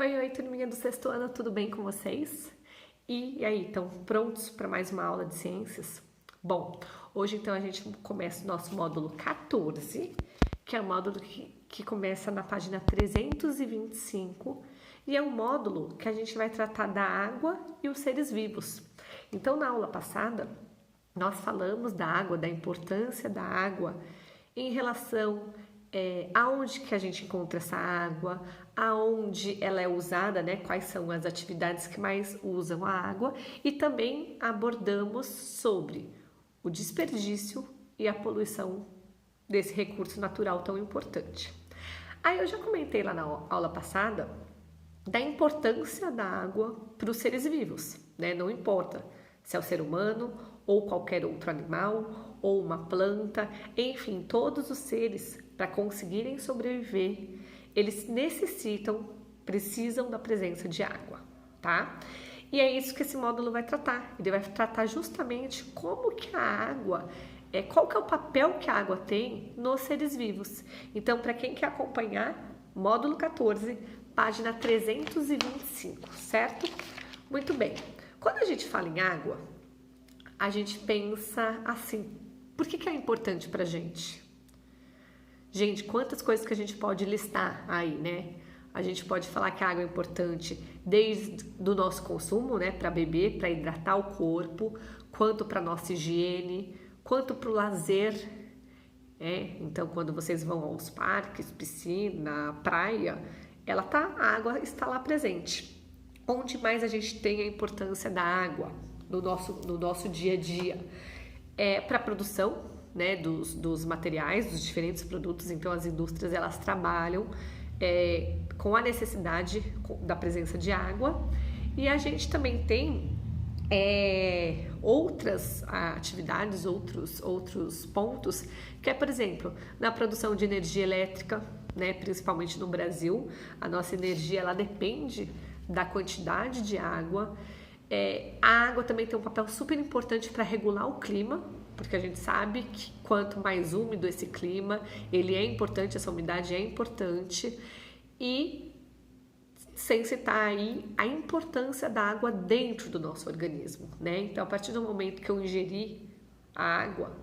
Oi, oi, turminha do sexto ano, tudo bem com vocês? E aí, estão prontos para mais uma aula de ciências? Bom, hoje então a gente começa o nosso módulo 14, que é o módulo que começa na página 325, e é um módulo que a gente vai tratar da água e os seres vivos. Então, na aula passada, nós falamos da água, da importância da água em relação aonde que a gente encontra essa água, aonde ela é usada, né? Quais são as atividades que mais usam a água, e também abordamos sobre o desperdício e a poluição desse recurso natural tão importante. Aí eu já comentei lá na aula passada da importância da água para os seres vivos, né? Não importa se é o ser humano ou qualquer outro animal ou uma planta, enfim, todos os seres, para conseguirem sobreviver, eles precisam da presença de água, tá? E é isso que esse módulo vai tratar. Ele vai tratar justamente como que a água, qual que é o papel que a água tem nos seres vivos. Então, para quem quer acompanhar, módulo 14, página 325, certo? Muito bem. Quando a gente fala em água, a gente pensa assim, por que é importante pra gente? Gente, quantas coisas que a gente pode listar aí, né? A gente pode falar que a água é importante desde do nosso consumo, né, para beber, para hidratar o corpo, quanto para nossa higiene, quanto para o lazer. Então, quando vocês vão aos parques, piscina, praia, a água está lá presente. Onde mais a gente tem a importância da água no nosso dia a dia? Para a produção, né, dos materiais, dos diferentes produtos. Então as indústrias elas trabalham com a necessidade da presença de água, e a gente também tem outras atividades, outros pontos, que é, por exemplo, na produção de energia elétrica, né, principalmente no Brasil, a nossa energia ela depende da quantidade de água. A água também tem um papel super importante para regular o clima, porque a gente sabe que quanto mais úmido esse clima, ele é importante, essa umidade é importante, e sem citar aí a importância da água dentro do nosso organismo, né? Então, a partir do momento que eu ingeri a água,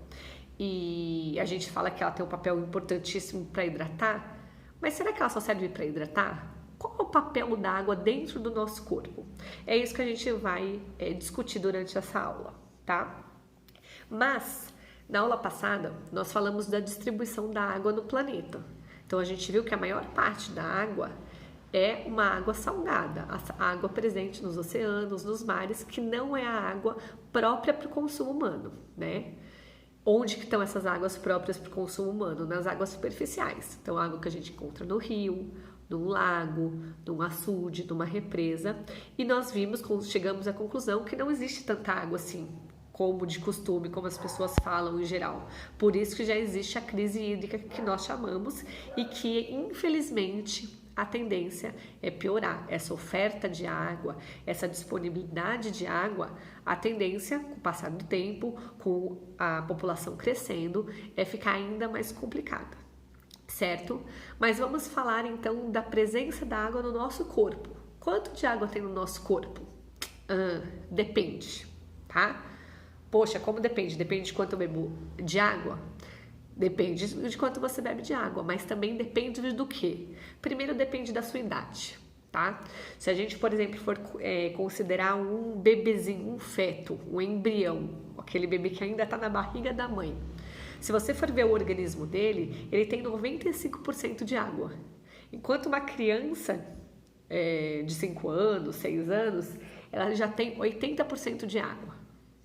e a gente fala que ela tem um papel importantíssimo para hidratar, mas será que ela só serve para hidratar? Qual é o papel da água dentro do nosso corpo? É isso que a gente vai discutir durante essa aula, tá? Mas, na aula passada, nós falamos da distribuição da água no planeta. Então, a gente viu que a maior parte da água é uma água salgada, a água presente nos oceanos, nos mares, que não é a água própria para o consumo humano, né? Onde que estão essas águas próprias para o consumo humano? Nas águas superficiais. Então, a água que a gente encontra no rio, num lago, num açude, numa represa. E nós chegamos à conclusão que não existe tanta água assim, como de costume, como as pessoas falam em geral. Por isso que já existe a crise hídrica que nós chamamos, e que, infelizmente, a tendência é piorar. Essa oferta de água, essa disponibilidade de água, a tendência, com o passar do tempo, com a população crescendo, é ficar ainda mais complicada, certo? Mas vamos falar então da presença da água no nosso corpo. Quanto de água tem no nosso corpo? Depende, tá? Poxa, como depende? Depende de quanto eu bebo de água? Depende de quanto você bebe de água, mas também depende do quê? Primeiro, depende da sua idade, tá? Se a gente, por exemplo, for considerar um bebezinho, um feto, um embrião, aquele bebê que ainda está na barriga da mãe, se você for ver o organismo dele, ele tem 95% de água. Enquanto uma criança de 5 anos, 6 anos, ela já tem 80% de água.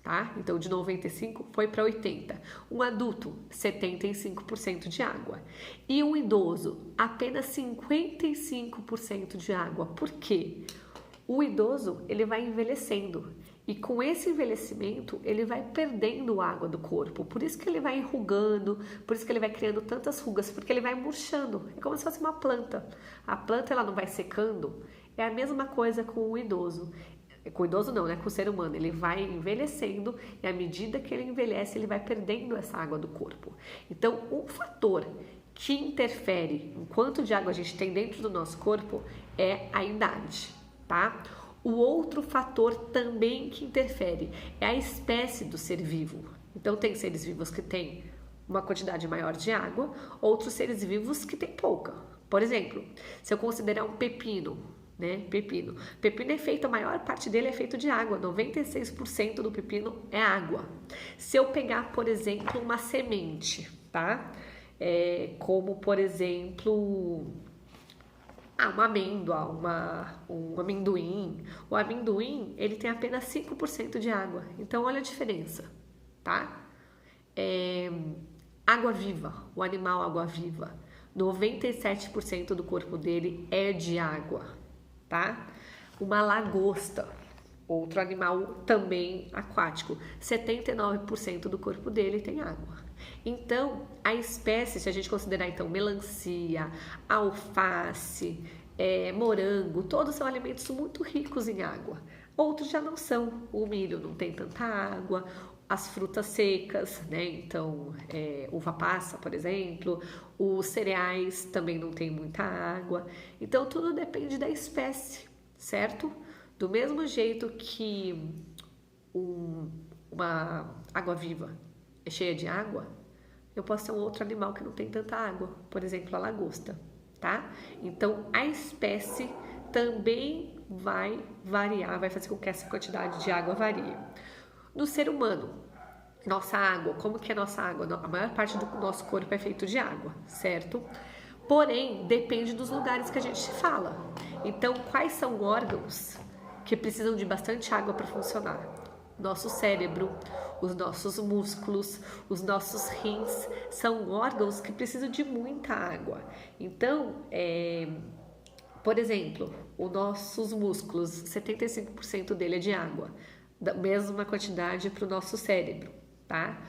Tá? Então, de 95 foi para 80. Um adulto, 75% de água. E um idoso, apenas 55% de água. Por quê? O idoso, ele vai envelhecendo. E com esse envelhecimento, ele vai perdendo água do corpo. Por isso que ele vai enrugando, por isso que ele vai criando tantas rugas, porque ele vai murchando. É como se fosse uma planta. A planta, ela não vai secando. É a mesma coisa com o idoso. Com o idoso não, né? Com o ser humano. Ele vai envelhecendo, e à medida que ele envelhece, ele vai perdendo essa água do corpo. Então, um fator que interfere em quanto de água a gente tem dentro do nosso corpo é a idade, tá? O outro fator também que interfere é a espécie do ser vivo. Então, tem seres vivos que têm uma quantidade maior de água, outros seres vivos que têm pouca. Por exemplo, se eu considerar um pepino, né? Pepino é feito, a maior parte dele é feito de água, 96% do pepino é água. Se eu pegar, por exemplo, uma semente, tá? Como, por exemplo, uma amêndoa, um amendoim. O amendoim, ele tem apenas 5% de água. Então, olha a diferença, tá? Água viva, o animal água-viva, 97% do corpo dele é de água, tá? Uma lagosta, outro animal também aquático, 79% do corpo dele tem água. Então, a espécie, se a gente considerar então melancia, alface, morango, todos são alimentos muito ricos em água. Outros já não são. O milho não tem tanta água, as frutas secas, né? Então, uva passa, por exemplo, os cereais também não tem muita água. Então, tudo depende da espécie, certo? Do mesmo jeito que uma água-viva é cheia de água, eu posso ter um outro animal que não tem tanta água, por exemplo, a lagosta, tá? Então, a espécie também vai variar, vai fazer com que essa quantidade de água varie. No ser humano, nossa água, como que é nossa água? A maior parte do nosso corpo é feito de água, certo? Porém, depende dos lugares que a gente fala. Então, quais são órgãos que precisam de bastante água para funcionar? Nosso cérebro, os nossos músculos, os nossos rins, são órgãos que precisam de muita água. Então, por exemplo, os nossos músculos, 75% dele é de água, da mesma quantidade para o nosso cérebro, tá?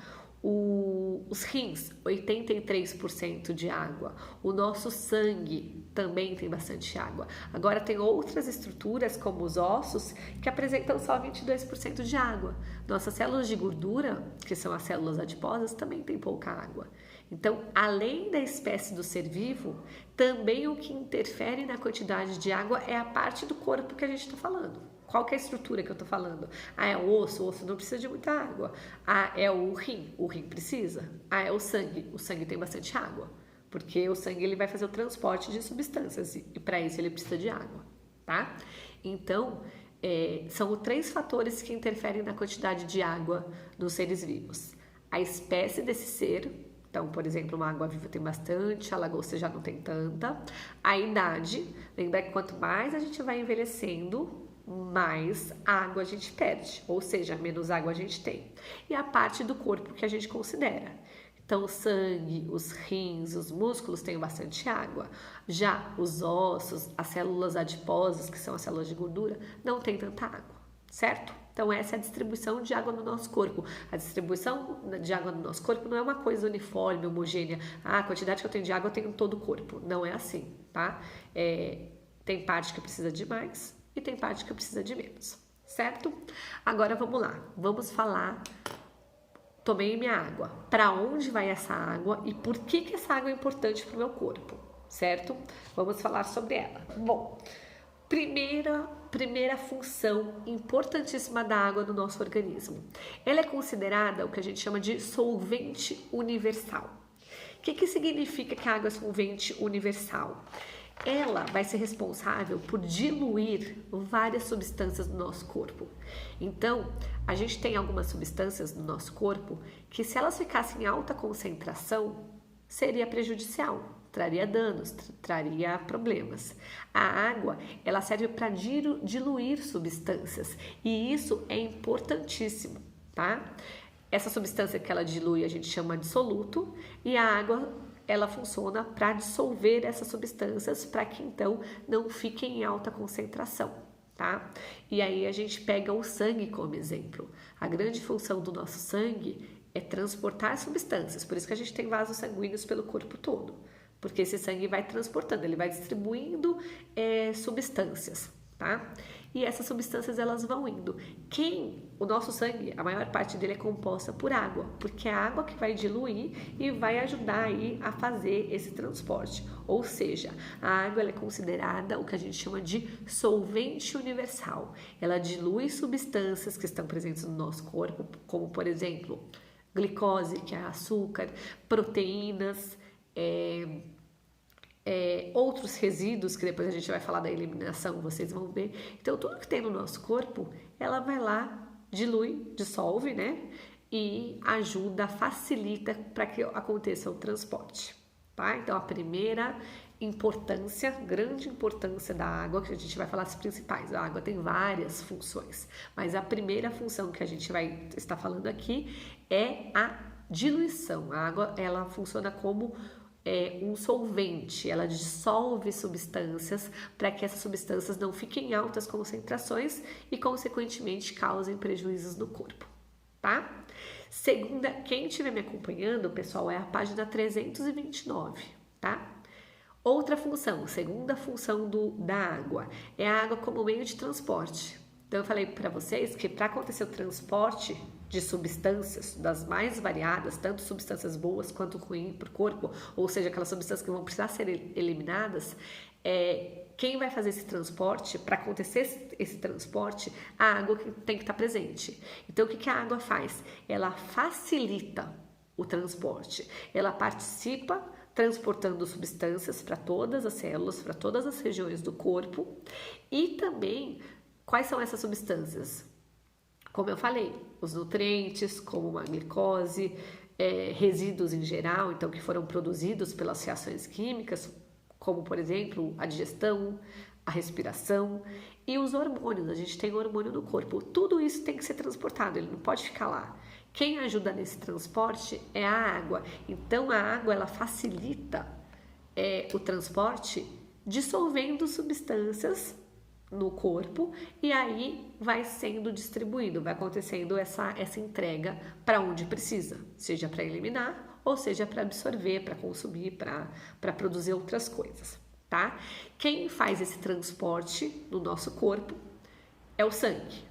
Os rins, 83% de água. O nosso sangue também tem bastante água. Agora, tem outras estruturas, como os ossos, que apresentam só 22% de água. Nossas células de gordura, que são as células adiposas, também têm pouca água. Então, além da espécie do ser vivo, também o que interfere na quantidade de água é a parte do corpo que a gente está falando. Qual que é a estrutura que eu tô falando? É o osso não precisa de muita água. É o rim precisa. É o sangue tem bastante água, porque o sangue ele vai fazer o transporte de substâncias e para isso ele precisa de água, tá? Então, são 3 fatores que interferem na quantidade de água nos seres vivos. A espécie desse ser, então, por exemplo, uma água-viva tem bastante, a lagosta já não tem tanta. A idade, lembra que quanto mais a gente vai envelhecendo, mais água a gente perde, ou seja, menos água a gente tem. E a parte do corpo que a gente considera. Então, o sangue, os rins, os músculos têm bastante água. Já os ossos, as células adiposas, que são as células de gordura, não tem tanta água, certo? Então, essa é a distribuição de água no nosso corpo. A distribuição de água no nosso corpo não é uma coisa uniforme, homogênea. A quantidade que eu tenho de água eu tenho em todo o corpo. Não é assim, tá? Tem parte que precisa de mais e tem parte que precisa de menos, certo? Agora vamos lá, vamos falar. Tomei minha água. Para onde vai essa água e por que essa água é importante para o meu corpo, certo? Vamos falar sobre ela. Bom, primeira função importantíssima da água no nosso organismo. Ela é considerada o que a gente chama de solvente universal. O que significa que a água é solvente universal? Ela vai ser responsável por diluir várias substâncias do nosso corpo. Então, a gente tem algumas substâncias no nosso corpo que, se elas ficassem em alta concentração, seria prejudicial, traria danos, traria problemas. A água, ela serve para diluir substâncias e isso é importantíssimo, tá? Essa substância que ela dilui a gente chama de soluto e a água ela funciona para dissolver essas substâncias para que então não fiquem em alta concentração, tá? E aí a gente pega o sangue como exemplo. A grande função do nosso sangue é transportar substâncias, por isso que a gente tem vasos sanguíneos pelo corpo todo, porque esse sangue vai transportando, ele vai distribuindo substâncias, tá? E essas substâncias elas vão indo. O nosso sangue, a maior parte dele é composta por água, porque é a água que vai diluir e vai ajudar aí a fazer esse transporte. Ou seja, a água ela é considerada o que a gente chama de solvente universal. Ela dilui substâncias que estão presentes no nosso corpo, como por exemplo, glicose, que é açúcar, proteínas, outros resíduos, que depois a gente vai falar da eliminação, vocês vão ver. Então, tudo que tem no nosso corpo, ela vai lá, dilui, dissolve, né? E ajuda, facilita para que aconteça o transporte, tá? Então, a primeira importância, grande importância da água, que a gente vai falar as principais. A água tem várias funções, mas a primeira função que a gente vai estar falando aqui é a diluição. A água, ela funciona como um solvente, ela dissolve substâncias para que essas substâncias não fiquem em altas concentrações e, consequentemente, causem prejuízos no corpo, tá? Segunda, quem estiver me acompanhando, pessoal, é a página 329, tá? Outra função, segunda função da água, é a água como meio de transporte. Então, eu falei para vocês que para acontecer o transporte de substâncias das mais variadas, tanto substâncias boas quanto ruins para o corpo, ou seja, aquelas substâncias que vão precisar ser eliminadas, quem vai fazer esse transporte, para acontecer esse transporte, a água tem que estar presente. Então, o que a água faz? Ela facilita o transporte, ela participa transportando substâncias para todas as células, para todas as regiões do corpo. E também, quais são essas substâncias? Como eu falei, os nutrientes, como a glicose, resíduos em geral, então que foram produzidos pelas reações químicas, como por exemplo a digestão, a respiração e os hormônios. A gente tem hormônio no corpo. Tudo isso tem que ser transportado, ele não pode ficar lá. Quem ajuda nesse transporte é a água. Então a água ela facilita o transporte dissolvendo substâncias no corpo e aí vai sendo distribuído, vai acontecendo essa entrega para onde precisa, seja para eliminar ou seja para absorver, para consumir, para produzir outras coisas, tá? Quem faz esse transporte no nosso corpo é o sangue,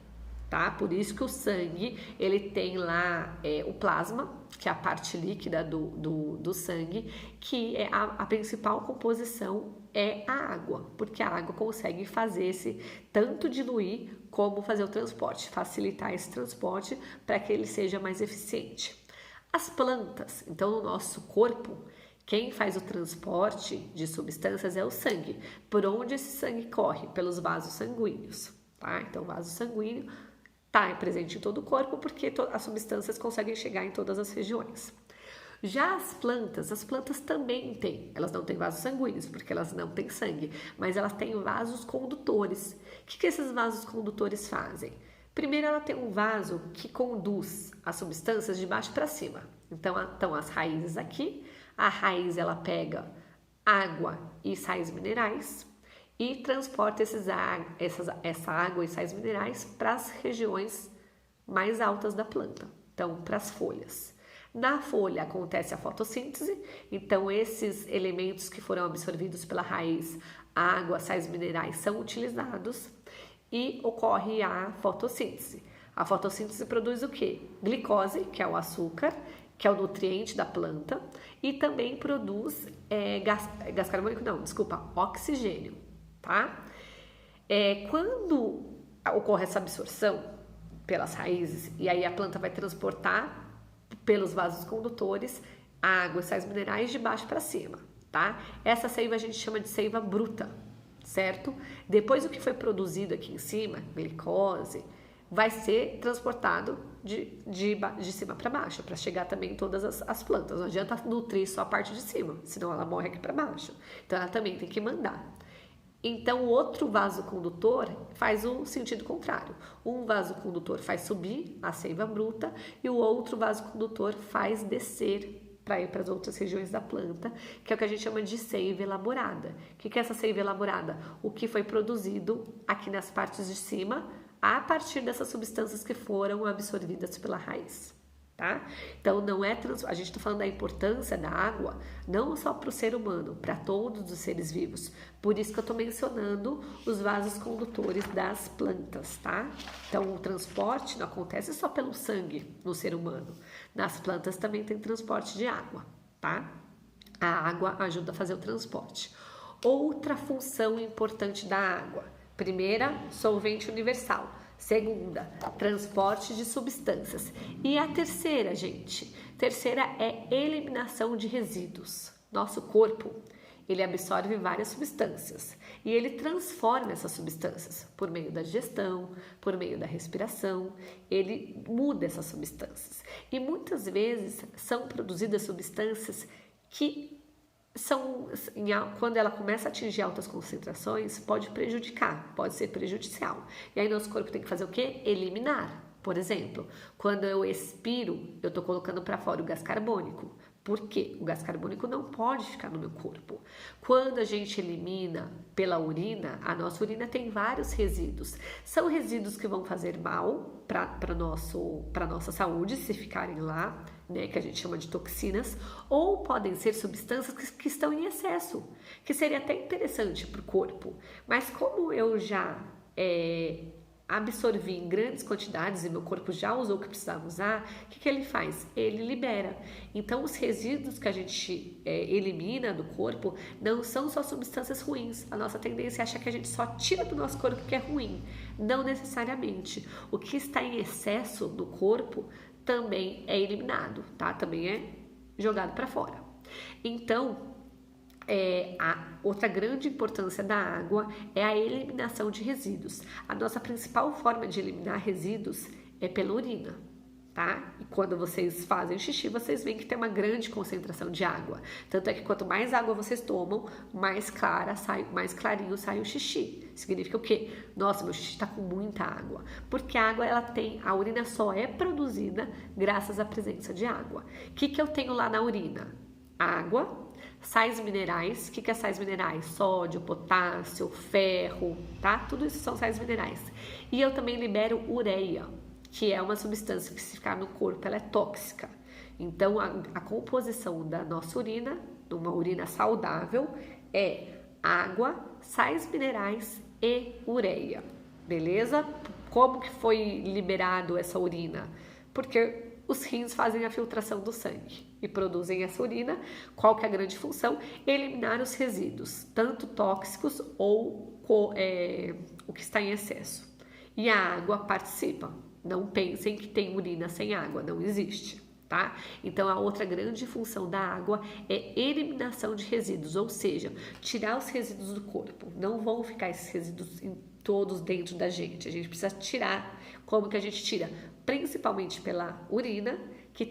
tá? Por isso que o sangue, ele tem lá o plasma, que é a parte líquida do sangue, que é a principal composição é a água, porque a água consegue fazer tanto diluir como fazer o transporte, facilitar esse transporte para que ele seja mais eficiente. As plantas, então no nosso corpo, quem faz o transporte de substâncias é o sangue. Por onde esse sangue corre? Pelos vasos sanguíneos, tá? Então o vaso sanguíneo está presente em todo o corpo porque as substâncias conseguem chegar em todas as regiões. Já as plantas também têm, elas não têm vasos sanguíneos, porque elas não têm sangue, mas elas têm vasos condutores. O que esses vasos condutores fazem? Primeiro, ela tem um vaso que conduz as substâncias de baixo para cima. Então, estão as raízes aqui, a raiz ela pega água e sais minerais e transporta essa água e sais minerais para as regiões mais altas da planta, então para as folhas. Na folha acontece a fotossíntese, então esses elementos que foram absorvidos pela raiz, água, sais minerais, são utilizados e ocorre a fotossíntese. A fotossíntese produz o quê? Glicose, que é o açúcar, que é o nutriente da planta, e também produz gás carbônico, oxigênio, tá? Quando ocorre essa absorção pelas raízes, e aí a planta vai transportar pelos vasos condutores água e sais minerais de baixo para cima, tá? Essa seiva a gente chama de seiva bruta, certo? Depois o que foi produzido aqui em cima, glicose, vai ser transportado de cima para baixo, para chegar também em todas as plantas. Não adianta nutrir só a parte de cima, senão ela morre aqui para baixo. Então ela também tem que mandar. Então, o outro vaso condutor faz o sentido contrário. Um vaso condutor faz subir a seiva bruta e o outro vaso condutor faz descer para ir para as outras regiões da planta, que é o que a gente chama de seiva elaborada. O que é essa seiva elaborada? O que foi produzido aqui nas partes de cima a partir dessas substâncias que foram absorvidas pela raiz. tá? Então não é a gente está falando da importância da água não só para o ser humano, para todos os seres vivos. Por isso que eu estou mencionando os vasos condutores das plantas, tá? Então o transporte não acontece só pelo sangue no ser humano. Nas plantas também tem transporte de água, tá? A água ajuda a fazer o transporte. Outra função importante da água: primeira, solvente universal. Segunda, transporte de substâncias. E a terceira, gente? Terceira é eliminação de resíduos. Nosso corpo, ele absorve várias substâncias e ele transforma essas substâncias por meio da digestão, por meio da respiração, ele muda essas substâncias. E muitas vezes são produzidas substâncias que quando ela começa a atingir altas concentrações, pode prejudicar, pode ser prejudicial. E aí nosso corpo tem que fazer o quê? Eliminar. Por exemplo, quando eu expiro, eu estou colocando para fora o gás carbônico. Por quê? O gás carbônico não pode ficar no meu corpo. Quando a gente elimina pela urina, a nossa urina tem vários resíduos. São resíduos que vão fazer mal para nossa saúde, se ficarem lá, né, que a gente chama de toxinas, ou podem ser substâncias que estão em excesso, que seria até interessante para o corpo. Mas como eu já absorvi em grandes quantidades e meu corpo já usou o que precisava usar, o que ele faz? Ele libera. Então, os resíduos que a gente elimina do corpo não são só substâncias ruins. A nossa tendência é achar que a gente só tira do nosso corpo o que é ruim. Não necessariamente. O que está em excesso do corpo também é eliminado, tá? Também é jogado para fora. Então, a outra grande importância da água é a eliminação de resíduos. A nossa principal forma de eliminar resíduos é pela urina, tá? E quando vocês fazem xixi, vocês veem que tem uma grande concentração de água. Tanto é que quanto mais água vocês tomam, mais clarinho sai o xixi. Significa o quê? Nossa, meu xixi está com muita água. Porque a água, a urina só é produzida graças à presença de água. O que eu tenho lá na urina? Água, sais minerais. O que é sais minerais? Sódio, potássio, ferro, tá? Tudo isso são sais minerais. E eu também libero ureia, que é uma substância que, se ficar no corpo, ela é tóxica. Então, a composição da nossa urina, numa urina saudável, é água, sais minerais e ureia. Beleza? Como que foi liberado essa urina? Porque os rins fazem a filtração do sangue e produzem essa urina. Qual que é a grande função? Eliminar os resíduos, tanto tóxicos ou o que está em excesso. E a água participa. Não pensem que tem urina sem água, não existe, tá? Então, a outra grande função da água é eliminação de resíduos, ou seja, tirar os resíduos do corpo. Não vão ficar esses resíduos todos dentro da gente. A gente precisa tirar. Como que a gente tira? Principalmente pela urina, que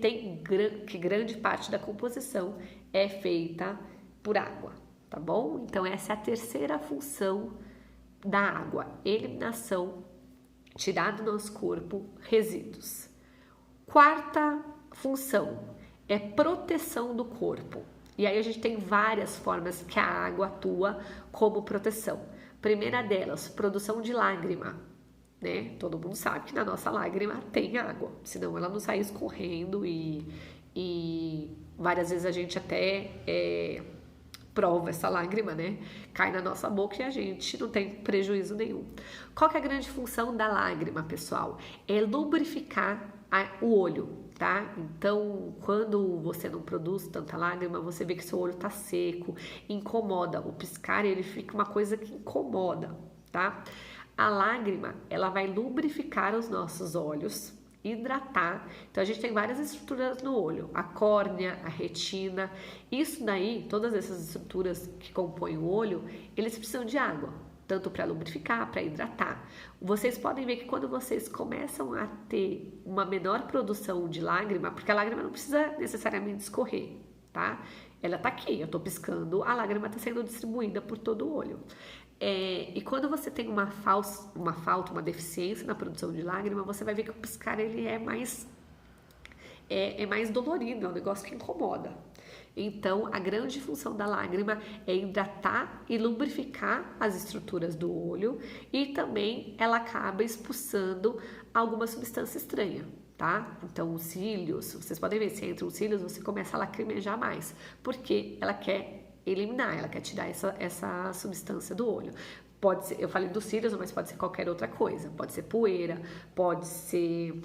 grande parte da composição é feita por água, tá bom? Então, essa é a terceira função da água: eliminação, tirar do nosso corpo resíduos. Quarta função é proteção do corpo. E aí a gente tem várias formas que a água atua como proteção. Primeira delas, produção de lágrima, né? Todo mundo sabe que na nossa lágrima tem água, senão ela não sai escorrendo e várias vezes a gente até prova essa lágrima, né? Cai na nossa boca e a gente não tem prejuízo nenhum. Qual que é a grande função da lágrima, pessoal? É lubrificar o olho, tá? Então, quando você não produz tanta lágrima, você vê que seu olho tá seco, incomoda. O piscar, ele fica uma coisa que incomoda, tá? A lágrima, ela vai lubrificar os nossos olhos, hidratar. Então, a gente tem várias estruturas no olho, a córnea, a retina. Isso daí, todas essas estruturas que compõem o olho, eles precisam de água, tanto para lubrificar, para hidratar. Vocês podem ver que quando vocês começam a ter uma menor produção de lágrima, porque a lágrima não precisa necessariamente escorrer, tá? Ela tá aqui, eu tô piscando, a lágrima tá sendo distribuída por todo o olho. E quando você tem uma falta, uma deficiência na produção de lágrima, você vai ver que o piscar ele é mais dolorido, é um negócio que incomoda. Então, a grande função da lágrima é hidratar e lubrificar as estruturas do olho, e também ela acaba expulsando alguma substância estranha, tá? Então, os cílios, vocês podem ver, se entra os cílios, você começa a lacrimejar mais, porque ela quer eliminar, ela quer tirar essa substância do olho. Pode ser, eu falei dos cílios, mas pode ser qualquer outra coisa, pode ser poeira, pode ser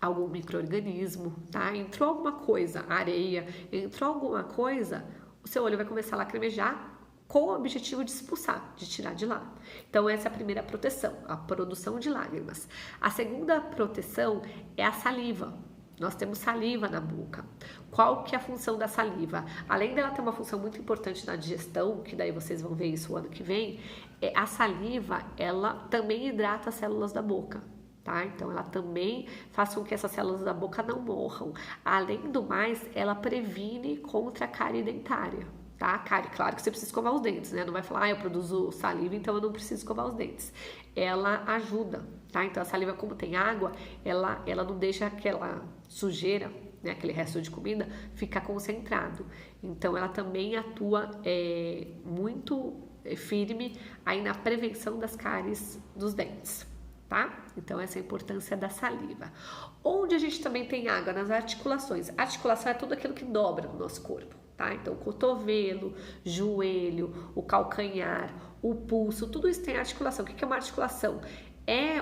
algum micro-organismo, tá? Entrou alguma coisa, areia, entrou alguma coisa, o seu olho vai começar a lacrimejar com o objetivo de expulsar, de tirar de lá. Então, essa é a primeira proteção, a produção de lágrimas. A segunda proteção é a saliva. Nós temos saliva na boca. Qual que é a função da saliva? Além dela ter uma função muito importante na digestão, que daí vocês vão ver isso o ano que vem, a saliva, ela também hidrata as células da boca. Tá? Então, ela também faz com que essas células da boca não morram. Além do mais, ela previne contra a cárie dentária. Tá? Cárie, claro que você precisa escovar os dentes, né? Não vai falar, eu produzo saliva, então eu não preciso escovar os dentes. Ela ajuda, tá? Então, a saliva, como tem água, ela não deixa aquela sujeira, né? Aquele resto de comida, ficar concentrado. Então, ela também atua muito firme aí na prevenção das cáries dos dentes. Tá? Então, essa é a importância da saliva. Onde a gente também tem água? Nas articulações. A articulação é tudo aquilo que dobra no nosso corpo, tá? Então, o cotovelo, joelho, o calcanhar, o pulso, tudo isso tem articulação. O que é uma articulação? É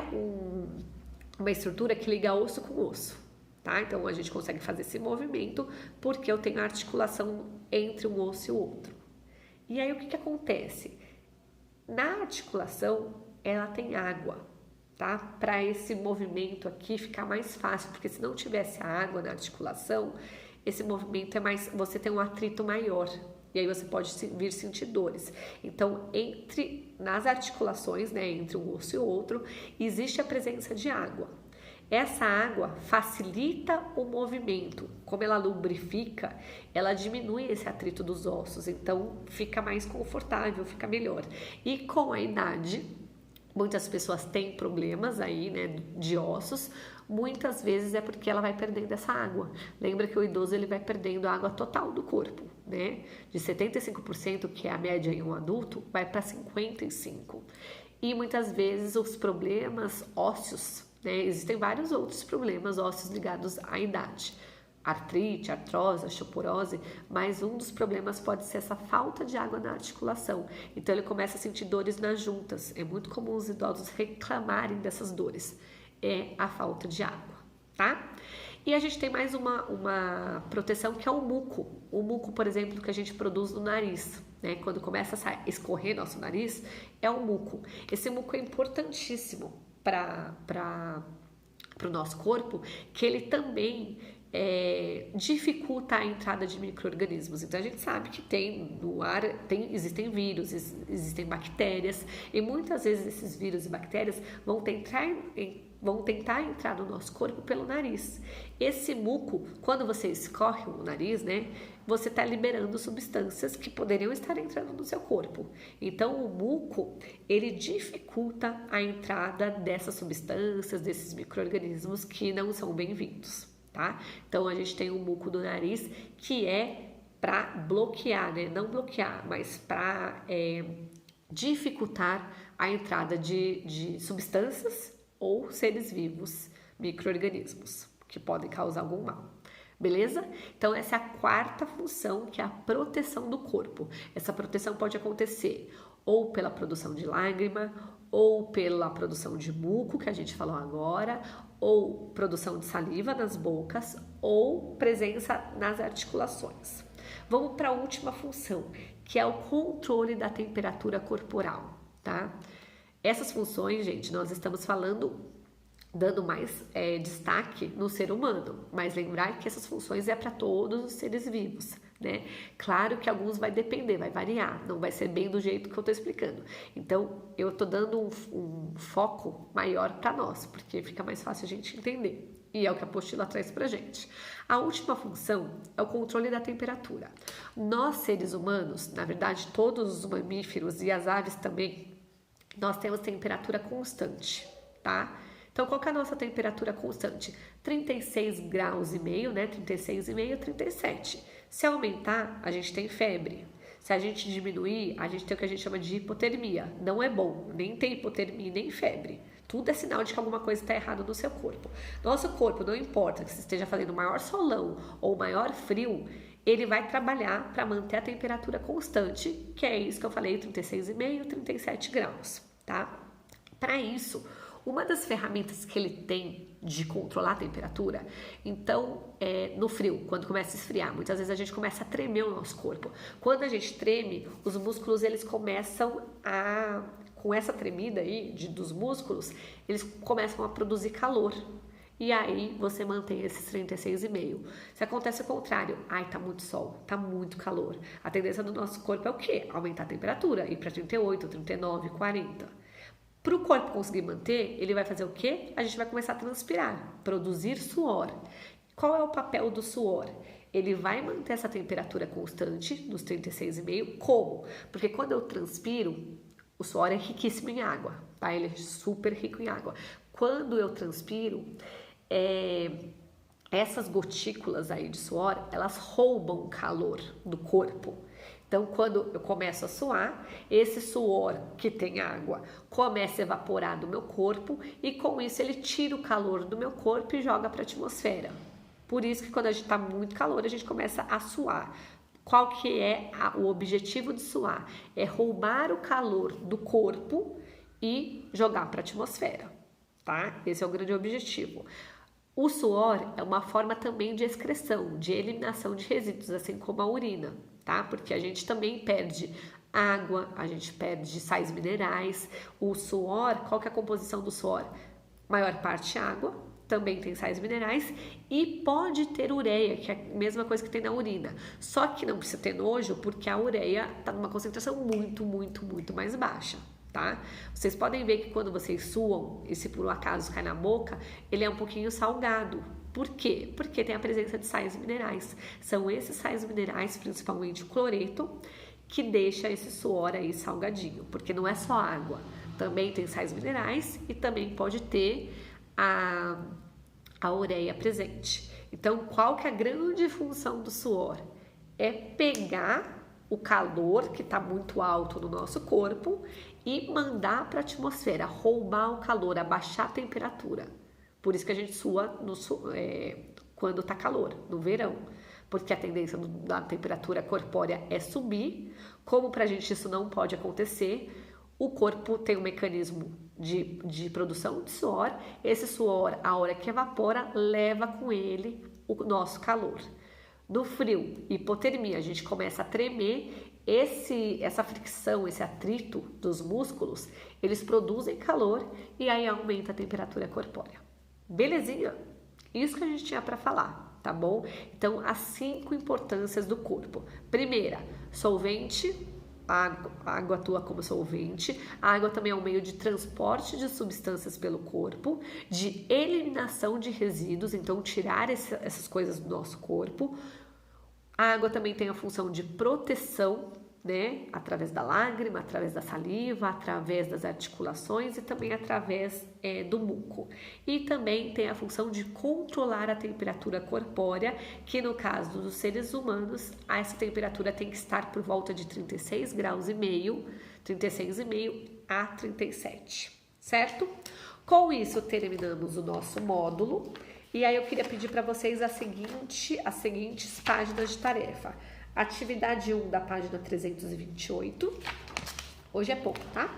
uma estrutura que liga osso com osso, tá? Então, a gente consegue fazer esse movimento porque eu tenho articulação entre um osso e o outro. E aí, o que acontece? Na articulação, ela tem água. Tá? Para esse movimento aqui ficar mais fácil, porque se não tivesse a água na articulação, esse movimento é mais, você tem um atrito maior, e aí você pode vir sentir dores. Então, nas articulações, né, entre um osso e o outro, existe a presença de água. Essa água facilita o movimento, como ela lubrifica, ela diminui esse atrito dos ossos, então fica mais confortável, fica melhor. E com a idade, muitas pessoas têm problemas aí, né, de ossos, muitas vezes é porque ela vai perdendo essa água. Lembra que o idoso ele vai perdendo a água total do corpo, né? De 75%, que é a média em um adulto, vai para 55%. E muitas vezes os problemas ósseos, né, existem vários outros problemas ósseos ligados à idade. Artrite, artrose, osteoporose, mas um dos problemas pode ser essa falta de água na articulação. Então ele começa a sentir dores nas juntas. É muito comum os idosos reclamarem dessas dores. É a falta de água, tá? E a gente tem mais uma proteção que é o muco. O muco, por exemplo, que a gente produz no nariz, né? Quando começa a escorrer nosso nariz, é o muco. Esse muco é importantíssimo para o nosso corpo, que ele também dificulta a entrada de micro-organismos. Então a gente sabe que tem no ar, existem vírus, existem bactérias, e muitas vezes esses vírus e bactérias vão tentar entrar no nosso corpo pelo nariz. Esse muco, quando você escorre o nariz, né, você está liberando substâncias que poderiam estar entrando no seu corpo. Então o muco, ele dificulta a entrada dessas substâncias, desses micro-organismos que não são bem-vindos. Tá? Então a gente tem o muco do nariz que é para bloquear, né? Não bloquear, mas para dificultar a entrada de substâncias ou seres vivos, micro-organismos que podem causar algum mal. Beleza? Então essa é a quarta função, que é a proteção do corpo. Essa proteção pode acontecer ou pela produção de lágrima, ou pela produção de muco, que a gente falou agora, ou produção de saliva nas bocas, ou presença nas articulações. Vamos para a última função, que é o controle da temperatura corporal, tá? Essas funções, gente, nós estamos dando mais destaque no ser humano, mas lembrar que essas funções é para todos os seres vivos, né? Claro que alguns vai depender, vai variar, não vai ser bem do jeito que eu tô explicando. Então, eu tô dando um foco maior para nós, porque fica mais fácil a gente entender. E é o que a apostila traz pra gente. A última função é o controle da temperatura. Nós, seres humanos, na verdade, todos os mamíferos e as aves também, nós temos temperatura constante, tá? Então, qual que é a nossa temperatura constante? 36 graus e meio, né? 36,5, 37. Se aumentar, a gente tem febre. Se a gente diminuir, a gente tem o que a gente chama de hipotermia. Não é bom, nem tem hipotermia, nem febre. Tudo é sinal de que alguma coisa está errada no seu corpo. Nosso corpo, não importa que você esteja fazendo maior solão ou maior frio, ele vai trabalhar para manter a temperatura constante, que é isso que eu falei, 36,5, 37 graus, tá? Para isso, uma das ferramentas que ele tem de controlar a temperatura, então, no frio, quando começa a esfriar, muitas vezes a gente começa a tremer o nosso corpo. Quando a gente treme, os músculos, eles começam a... Com essa tremida aí dos músculos, eles começam a produzir calor. E aí você mantém esses 36,5. Se acontece o contrário, ai, tá muito sol, tá muito calor. A tendência do nosso corpo é o quê? Aumentar a temperatura, ir para 38, 39, 40. Para o corpo conseguir manter, ele vai fazer o quê? A gente vai começar a transpirar, produzir suor. Qual é o papel do suor? Ele vai manter essa temperatura constante, nos 36,5. Como? Porque quando eu transpiro, o suor é riquíssimo em água, tá? Ele é super rico em água. Quando eu transpiro, essas gotículas aí de suor, elas roubam calor do corpo. Então, quando eu começo a suar, esse suor que tem água começa a evaporar do meu corpo e com isso ele tira o calor do meu corpo e joga para a atmosfera. Por isso que quando a gente está muito calor, a gente começa a suar. Qual que é o objetivo de suar? É roubar o calor do corpo e jogar para a atmosfera, tá? Esse é o grande objetivo. O suor é uma forma também de excreção, de eliminação de resíduos, assim como a urina, tá? Porque a gente também perde água, a gente perde sais minerais. O suor, qual que é a composição do suor? Maior parte água, também tem sais minerais e pode ter ureia, que é a mesma coisa que tem na urina. Só que não precisa ter nojo, porque a ureia está numa concentração muito, muito, muito mais baixa, tá? Vocês podem ver que quando vocês suam, e se por um acaso cai na boca, ele é um pouquinho salgado. Por quê? Porque tem a presença de sais minerais. São esses sais minerais, principalmente o cloreto, que deixa esse suor aí salgadinho, porque não é só água. Também tem sais minerais e também pode ter a ureia presente. Então, qual que é a grande função do suor? É pegar o calor que está muito alto no nosso corpo e mandar para a atmosfera, roubar o calor, abaixar a temperatura. Por isso que a gente sua quando está calor, no verão. Porque a tendência da temperatura corpórea é subir. Como para a gente isso não pode acontecer, o corpo tem um mecanismo de produção de suor. Esse suor, a hora que evapora, leva com ele o nosso calor. No frio, hipotermia, a gente começa a tremer, essa fricção, esse atrito dos músculos, eles produzem calor e aí aumenta a temperatura corpórea. Belezinha? Isso que a gente tinha para falar, tá bom? Então, as 5 importâncias do corpo. Primeira, solvente. A água atua como solvente. A água também é um meio de transporte de substâncias pelo corpo, de eliminação de resíduos, então tirar essas coisas do nosso corpo. A água também tem a função de proteção, né? Através da lágrima, através da saliva, através das articulações e também através do muco. E também tem a função de controlar a temperatura corpórea, que no caso dos seres humanos, essa temperatura tem que estar por volta de 36,5 graus, 36,5 a 37, certo? Com isso, terminamos o nosso módulo. E aí eu queria pedir para vocês as seguintes páginas de tarefa. Atividade 1 da página 328. Hoje é pouco, tá?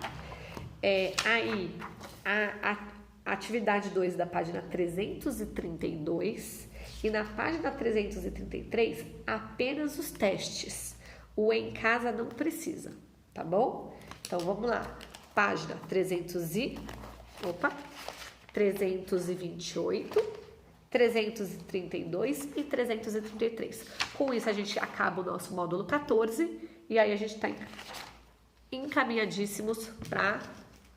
Aí, a atividade 2 da página 332. E na página 333, apenas os testes. O em casa não precisa, tá bom? Então, vamos lá. Página 328. 332 e 333. Com isso, a gente acaba o nosso módulo 14 e aí a gente está encaminhadíssimos para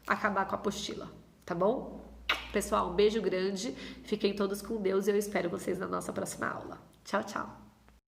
acabar com a apostila, tá bom? Pessoal, um beijo grande, fiquem todos com Deus e eu espero vocês na nossa próxima aula. Tchau, tchau!